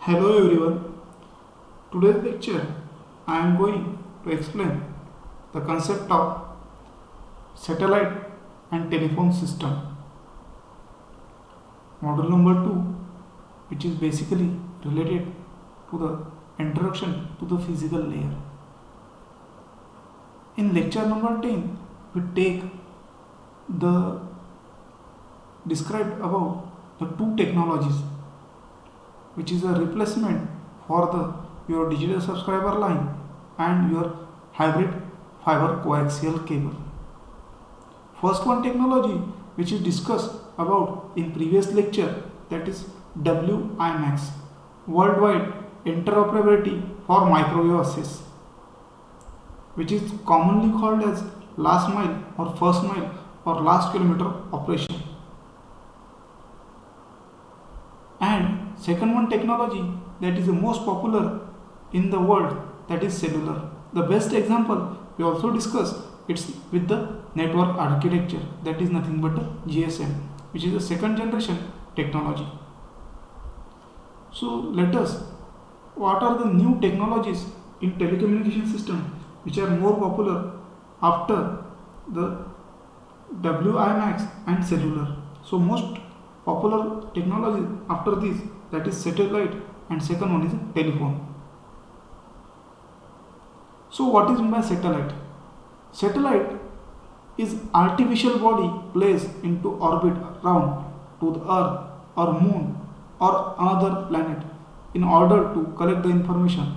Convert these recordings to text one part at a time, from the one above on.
Hello everyone. Today's lecture I am going to explain the concept of satellite and telephone system. Module number 2, which is basically related to the introduction to the physical layer. In lecture number 10 we take the described about the two technologies which is a replacement for the your digital subscriber line and your hybrid fiber coaxial cable. First one technology which is discussed about in previous lecture, that is WiMAX, worldwide interoperability for microwave access, which is commonly called as last mile or first mile or last kilometer operation. And second one technology that is the most popular in the world, that is cellular. The best example we also discussed, it's with the network architecture, that is nothing but the GSM, which is the second generation technology. So let us, what are the new technologies in telecommunication system which are more popular after the WiMAX and cellular? So most popular technology after this, that is satellite, and second one is telephone. So what is meant by satellite? Satellite is artificial body placed into orbit around to the earth or moon or another planet in order to collect the information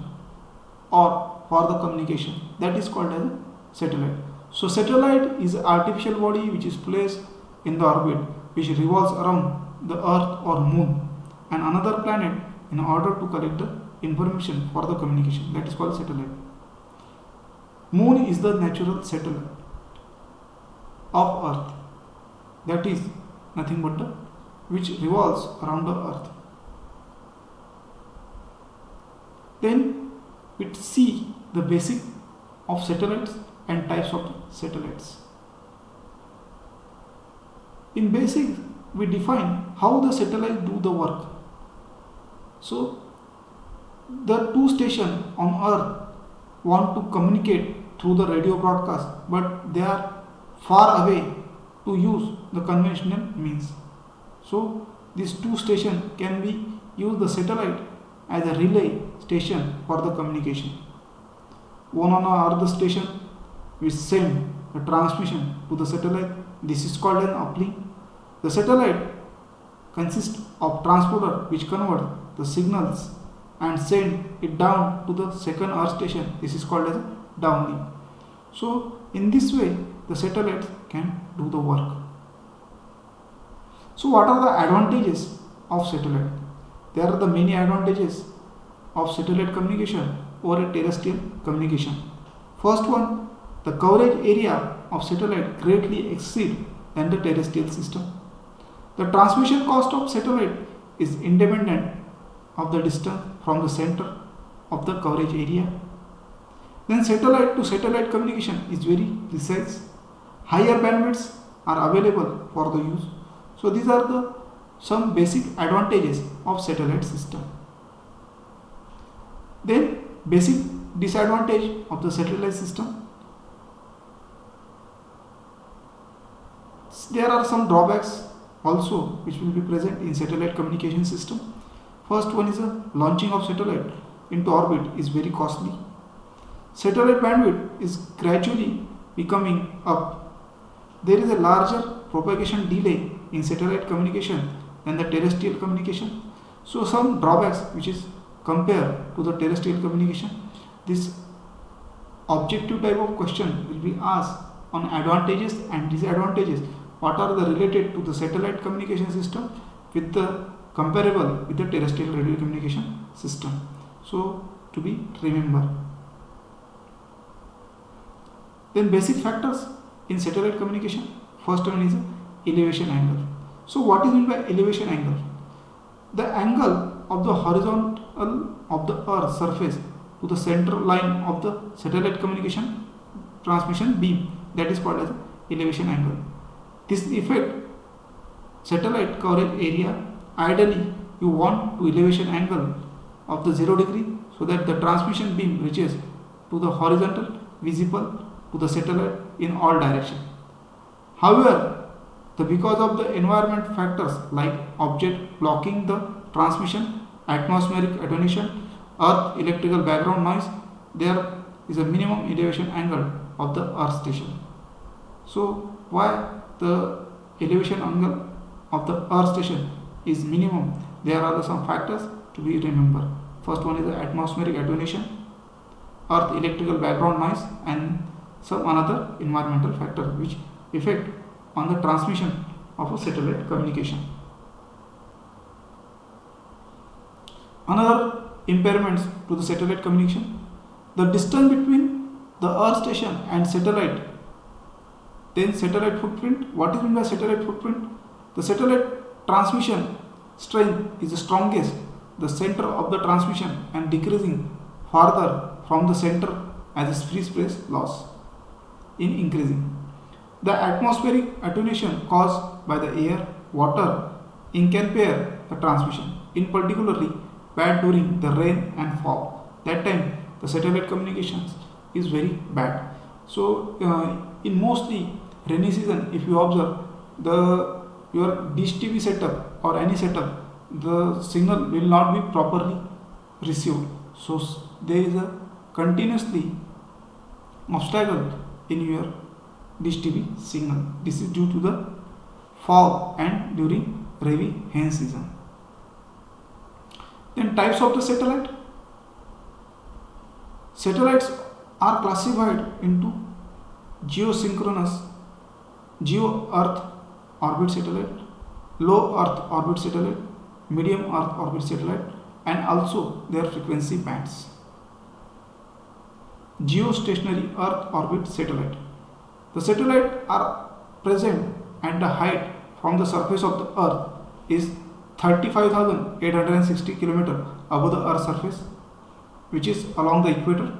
or for the communication. That is called as satellite. So satellite is an artificial body which is placed in the orbit, which revolves around the earth or moon and another planet in order to collect the information for the communication. That is called satellite. Moon is the natural satellite of earth, that is nothing but the which revolves around the earth. Then we see the basic of satellites and types of satellites. In basic we define how the satellites do the work. So the two stations on earth want to communicate through the radio broadcast, but they are far away to use the conventional means. So these two stations can be use the satellite as a relay station for the communication. One on our earth station we send the transmission to the satellite. This is called an uplink. The satellite consists of transporter which convert the signals and send it down to the second earth station. This is called as downlink. So in this way the satellites can do the work. So what are the advantages of satellite? There are the many advantages of satellite communication over a terrestrial communication. First one, the coverage area of satellite greatly exceeds than the terrestrial system. The transmission cost of satellite is independent of the distance from the center of the coverage area. Then satellite to satellite communication is very precise. Higher bandwidths are available for the use. So these are the some basic advantages of satellite system. Then basic disadvantage of the satellite system. There are some drawbacks also which will be present in satellite communication system. First one is a launching of satellite into orbit is very costly. Satellite bandwidth is gradually becoming up. There is a larger propagation delay in satellite communication than the terrestrial communication. So some drawbacks which is compared to the terrestrial communication. This objective type of question will be asked on advantages and disadvantages. What are the related to the satellite communication system with the comparable with the terrestrial radio communication system. So to be remember. Then basic factors in satellite communication. First one is elevation angle. So what is meant by elevation angle? The angle of the horizontal of the earth surface to the center line of the satellite communication transmission beam, that is called as elevation angle. This effect satellite coverage area, ideally you want to elevation angle of the 0 degree so that the transmission beam reaches to the horizontal visible to the satellite in all directions. However, because of the environment factors like object blocking the transmission, atmospheric attenuation, earth electrical background noise, there is a minimum elevation angle of the earth station. So why the elevation angle of the earth station is minimum? There are some factors to be remembered. First one is the atmospheric attenuation, earth electrical background noise, and some another environmental factor which affect on the transmission of a satellite communication. Another impairments to the satellite communication, the distance between the earth station and satellite. Then satellite footprint. What is meant by satellite footprint? The satellite transmission strength is the strongest, the center of the transmission, and decreasing farther from the center as free space loss in increasing. The atmospheric attenuation caused by the air, water impair the transmission, in particularly bad during the rain and fog. That time the satellite communications is very bad. So in mostly rainy season, if you observe your dish TV setup or any setup, the signal will not be properly received. So there is a continuously obstacle in your dish TV signal. This is due to the fog and during heavy rain season. Then types of the satellite. Satellites are classified into geosynchronous, geo-earth orbit satellite, low earth orbit satellite, medium earth orbit satellite, and also their frequency bands. Geostationary earth orbit satellite. The satellites are present at the height from the surface of the earth is 35,860 km above the earth's surface, which is along the equator.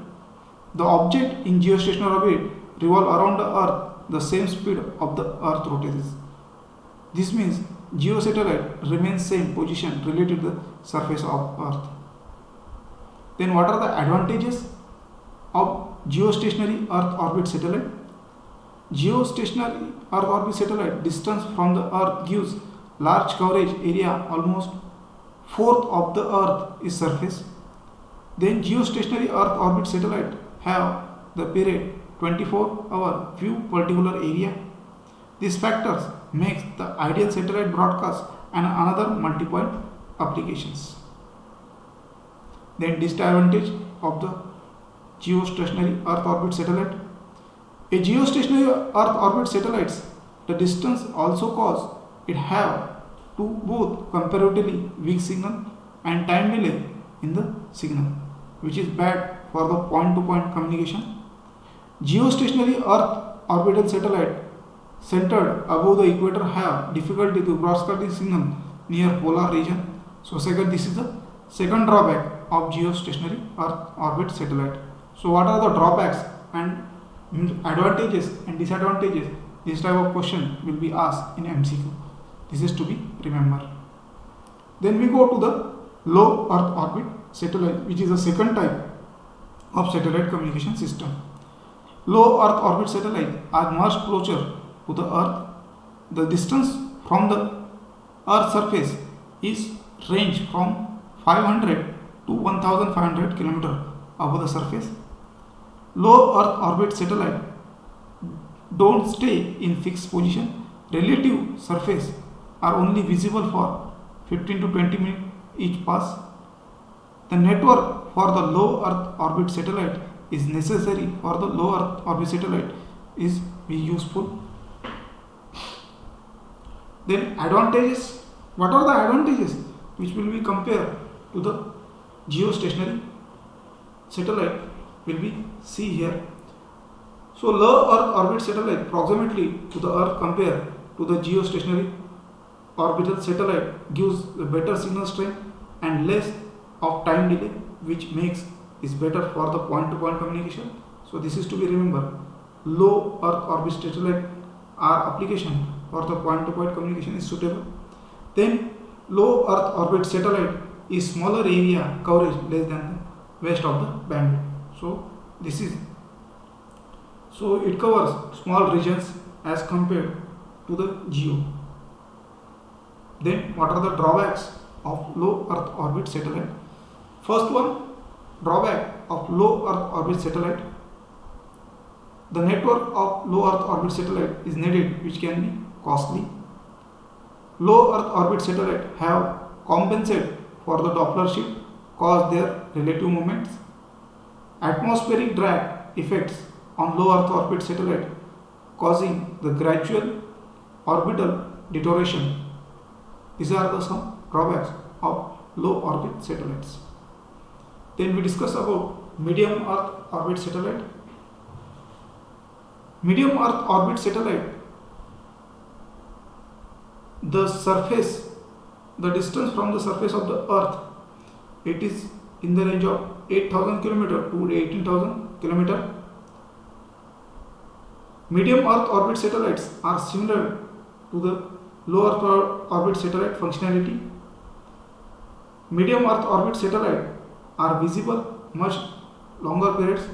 The object in geostationary orbit revolve around the earth the same speed of the earth rotates. This means geosatellite remains same position related to the surface of earth. Then what are the advantages of geostationary earth orbit satellite? Geostationary earth orbit satellite distance from the earth gives large coverage area, almost fourth of the earth is surface. Then geostationary earth orbit satellite have the period 24-hour view particular area. These factors makes the ideal satellite broadcast and another multi-point applications. Then disadvantage of the geostationary earth orbit satellite. A geostationary earth orbit satellites, the distance also cause it have to both comparatively weak signal and time delay in the signal, which is bad for the point-to-point communication. Geostationary earth orbital satellite centered above the equator have difficulty to broadcast the signal near polar region. So this is the second drawback of geostationary earth orbit satellite. So what are the drawbacks and advantages and disadvantages? This type of question will be asked in MCQ. This is to be remembered. Then we go to the low earth orbit satellite, which is the second type of satellite communication system. Low earth orbit satellites are much closer to the earth. The distance from the earth surface is range from 500 to 1500 km above the surface. Low earth orbit satellite don't stay in fixed position. Relative surface are only visible for 15 to 20 minutes each pass. The network for the low earth orbit satellite is necessary for the low earth orbit satellite is be useful. Then advantages. What are the advantages which will be compared to the geostationary satellite will be see here. So low earth orbit satellite proximately to the earth compared to the geostationary orbital satellite gives a better signal strength and less of time delay, which makes is better for the point-to-point communication. So this is to be remembered. Low earth orbit satellite are application for the point-to-point communication is suitable. Then low earth orbit satellite is smaller area coverage less than the rest of the bandwidth. So it covers small regions as compared to the geo. Then what are the drawbacks of low Earth orbit satellite? First one, drawback of low Earth orbit satellite. The network of low Earth orbit satellite is needed, which can be costly. Low Earth orbit satellite have compensated for the Doppler shift caused their relative moments. Atmospheric drag effects on low Earth orbit satellite causing the gradual orbital deterioration. These are the some drawbacks of low orbit satellites. Then we discuss about medium Earth orbit satellite. Medium Earth orbit satellite, the distance from the surface of the Earth, it is in the range of 8,000 km to 18,000 km. Medium Earth orbit satellites are similar to the low Earth orbit satellite functionality. Medium Earth orbit satellites are visible much longer periods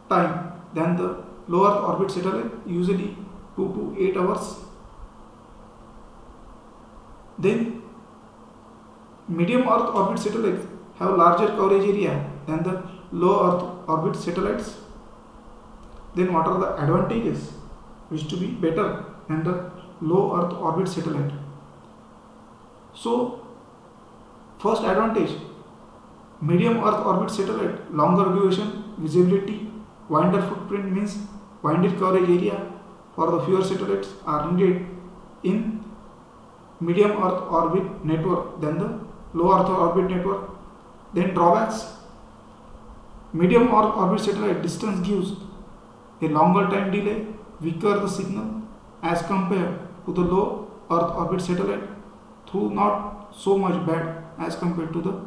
time than the low Earth orbit satellite, usually 2 to 8 hours. Then medium Earth orbit satellites have larger coverage area than the low Earth orbit satellites. Then what are the advantages which to be better than the low Earth orbit satellite? So first advantage, medium Earth orbit satellite, longer duration, visibility, wider footprint means wider coverage area for the fewer satellites are needed in medium Earth orbit network than the low Earth orbit network. Then drawbacks, medium Earth orbit satellite distance gives a longer time delay, weaker the signal as compared to the low Earth orbit satellite, through not so much bad as compared to the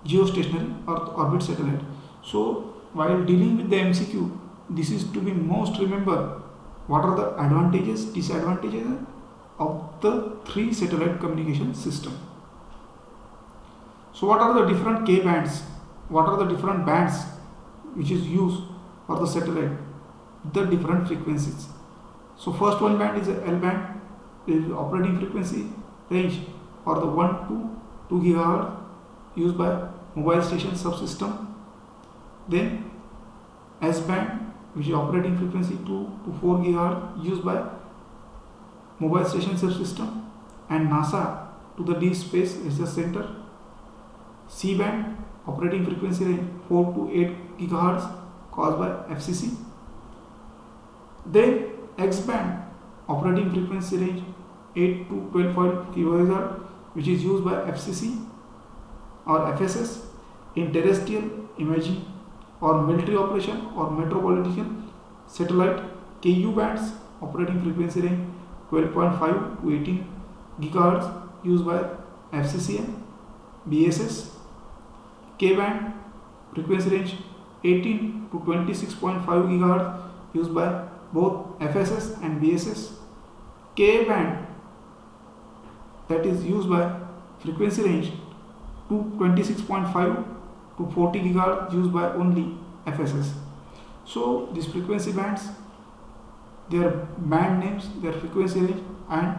geostationary Earth orbit satellite. So while dealing with the MCQ, this is to be most remember what are the advantages, disadvantages of the three satellite communication system. So what are the different K bands? What are the different bands which is used for the satellite? The different frequencies. So first one band is a L band, is operating frequency range for the 1 to 2 GHz used by mobile station subsystem. Then S band, which is operating frequency 2 to 4 GHz used by mobile station subsystem, and NASA to the Deep Space Research Center. C band, operating frequency range 4 to 8 GHz caused by FCC. Then X band, operating frequency range 8 to 12.5 GHz, which is used by FCC or FSS in terrestrial imaging or military operation or metropolitan satellite. KU bands, operating frequency range 12.5 to 18 GHz used by FCC and BSS. K band, frequency range 18 to 26.5 GHz used by both FSS and BSS. K band, that is used by frequency range to 26.5 to 40 GHz used by only FSS. So these frequency bands, their band names, their frequency range, and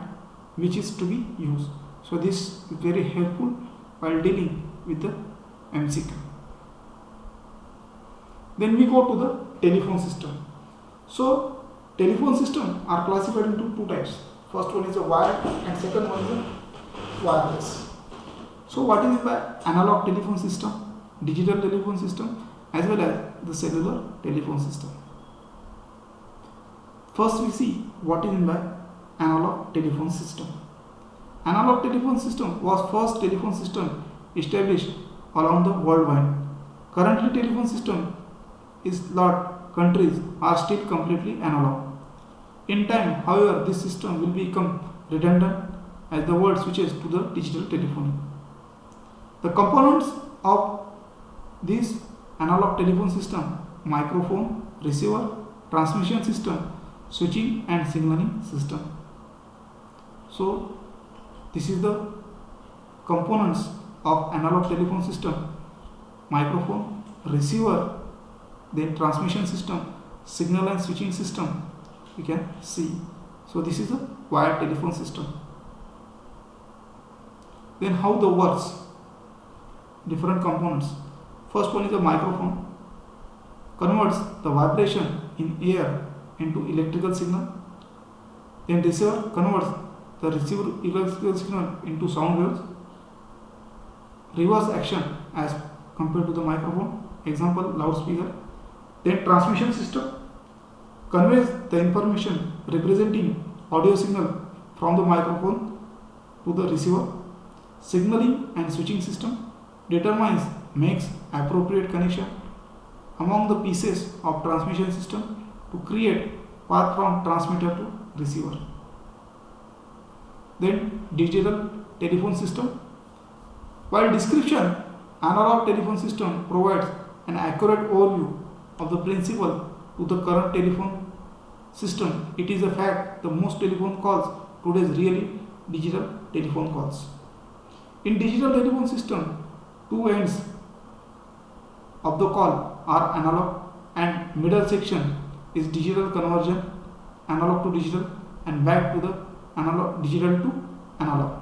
which is to be used. So this is very helpful while dealing with the MCQ. Then we go to the telephone system. So telephone system are classified into two types. First one is a wired and second one is a wireless. So what is by analog telephone system, digital telephone system, as well as the cellular telephone system? First we see what is by analog telephone system. Analog telephone system was first telephone system established around the worldwide. Currently telephone system is lot countries are still completely analog. In time, however, this system will become redundant as the world switches to the digital telephony. The components of this analog telephone system: microphone, receiver, transmission system, switching and signaling system. So this is the components of analog telephone system: microphone, receiver, then transmission system, signal and switching system. You can see. So this is a wired telephone system. Then how the works? Different components. First one is a microphone. Converts the vibration in air into electrical signal. Then receiver converts the received electrical signal into sound waves. Reverse action as compared to the microphone. Example, loudspeaker. Then transmission system conveys the information representing audio signal from the microphone to the receiver. Signaling and switching system makes appropriate connection among the pieces of transmission system to create path from transmitter to receiver. Then digital telephone system. While description, analog telephone system provides an accurate overview of the principle to the current telephone system. It is a fact that most telephone calls today is really digital telephone calls. In digital telephone system, two ends of the call are analog and middle section is digital conversion, analog to digital, and back to the analog, digital to analog.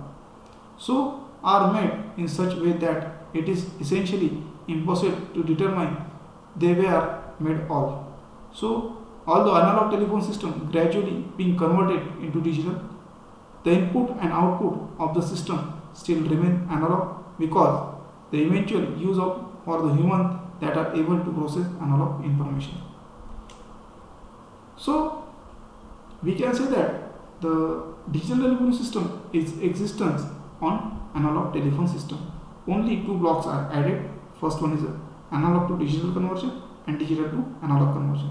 So are made in such way that it is essentially impossible to determine they were made all. So although analog telephone system gradually being converted into digital, the input and output of the system still remain analog because the eventual use of for the human that are able to process analog information. So we can say that the digital telephone system is existence on analog telephone system. Only two blocks are added. First one is analog to digital conversion and digital to analog conversion.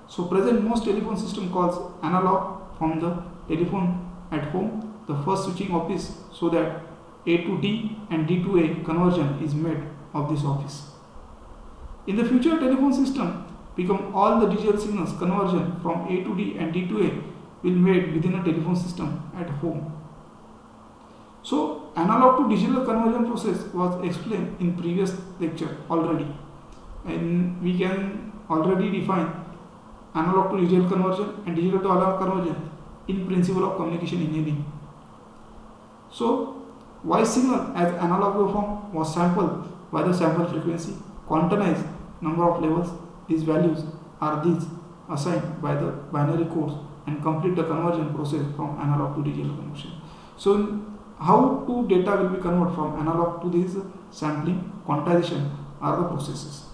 So present most telephone system calls analog from the telephone at home, the first switching office, so that A to D and D to A conversion is made of this office. In the future, telephone system become all the digital signals conversion from A to D and D to A will made within a telephone system at home. So analog to digital conversion process was explained in previous lecture already, and we can already define analog to digital conversion and digital to analog conversion in principle of communication engineering. So voice signal as analog waveform was sampled by the sample frequency, quantized number of levels. These values are these assigned by the binary codes and complete the conversion process from analog to digital conversion. So how to data will be converted from analog to this sampling, quantization are the processes.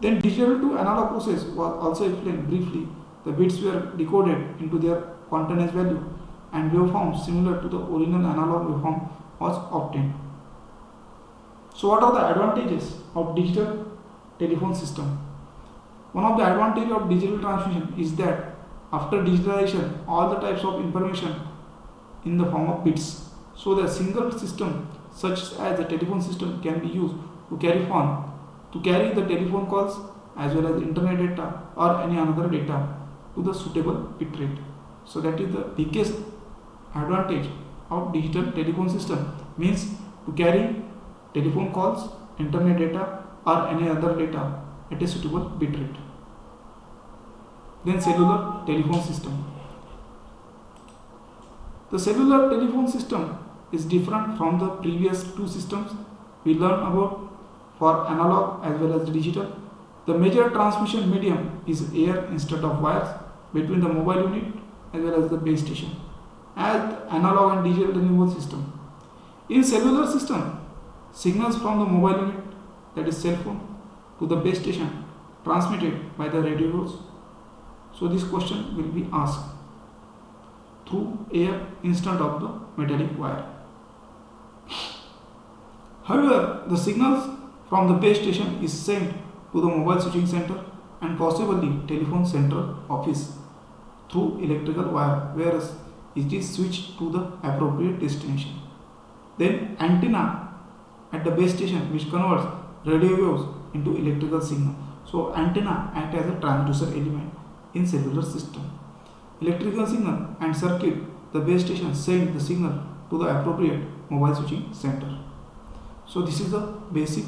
Then digital to analog process was also explained briefly. The bits were decoded into their quantized value and waveforms similar to the original analog waveform was obtained. So what are the advantages of digital telephone system? One of the advantages of digital transmission is that after digitalization, all the types of information in the form of bits. So the single system such as the telephone system can be used to carry the telephone calls as well as internet data or any other data to the suitable bit rate. So that is the biggest advantage of digital telephone system, means to carry telephone calls, internet data or any other data at a suitable bit rate. Then cellular telephone system. The cellular telephone system is different from the previous two systems we learned about for analog as well as digital. The major transmission medium is air instead of wires between the mobile unit as well as the base station, as the analog and digital telephone system. In cellular system, signals from the mobile unit, that is cell phone, to the base station transmitted by the radio waves. So this question will be asked through air instead of the metallic wire. However, the signals from the base station is sent to the mobile switching center and possibly telephone central office through electrical wire, whereas it is switched to the appropriate destination. Then antenna at the base station which converts radio waves into electrical signal. So antenna act as a transducer element in cellular system. Electrical signal and circuit, the base station send the signal to the appropriate mobile switching center. So this is the basic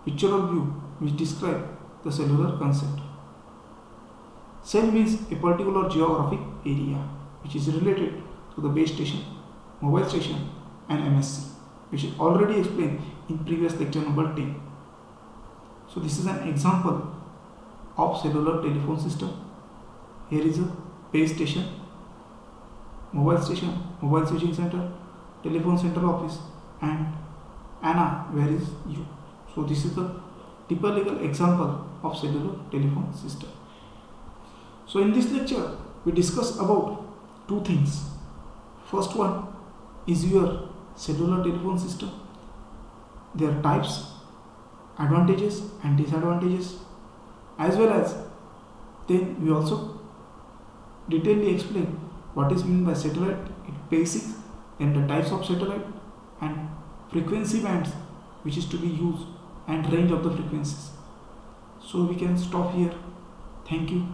pictorial view which describes the cellular concept. Cell means a particular geographic area which is related to the base station, mobile station and MSC, which is already explained in previous lecture number 10. So this is an example of cellular telephone system. Here is a base station, mobile switching center, telephone center office and ANA where is you. So this is the typical example of cellular telephone system. So in this lecture we discuss about two things. First one is your cellular telephone system, their types, advantages and disadvantages, as well as then we also detailedly explain what is meant by satellite, its basics, and the types of satellite and frequency bands which is to be used and range of the frequencies. So we can stop here. Thank you.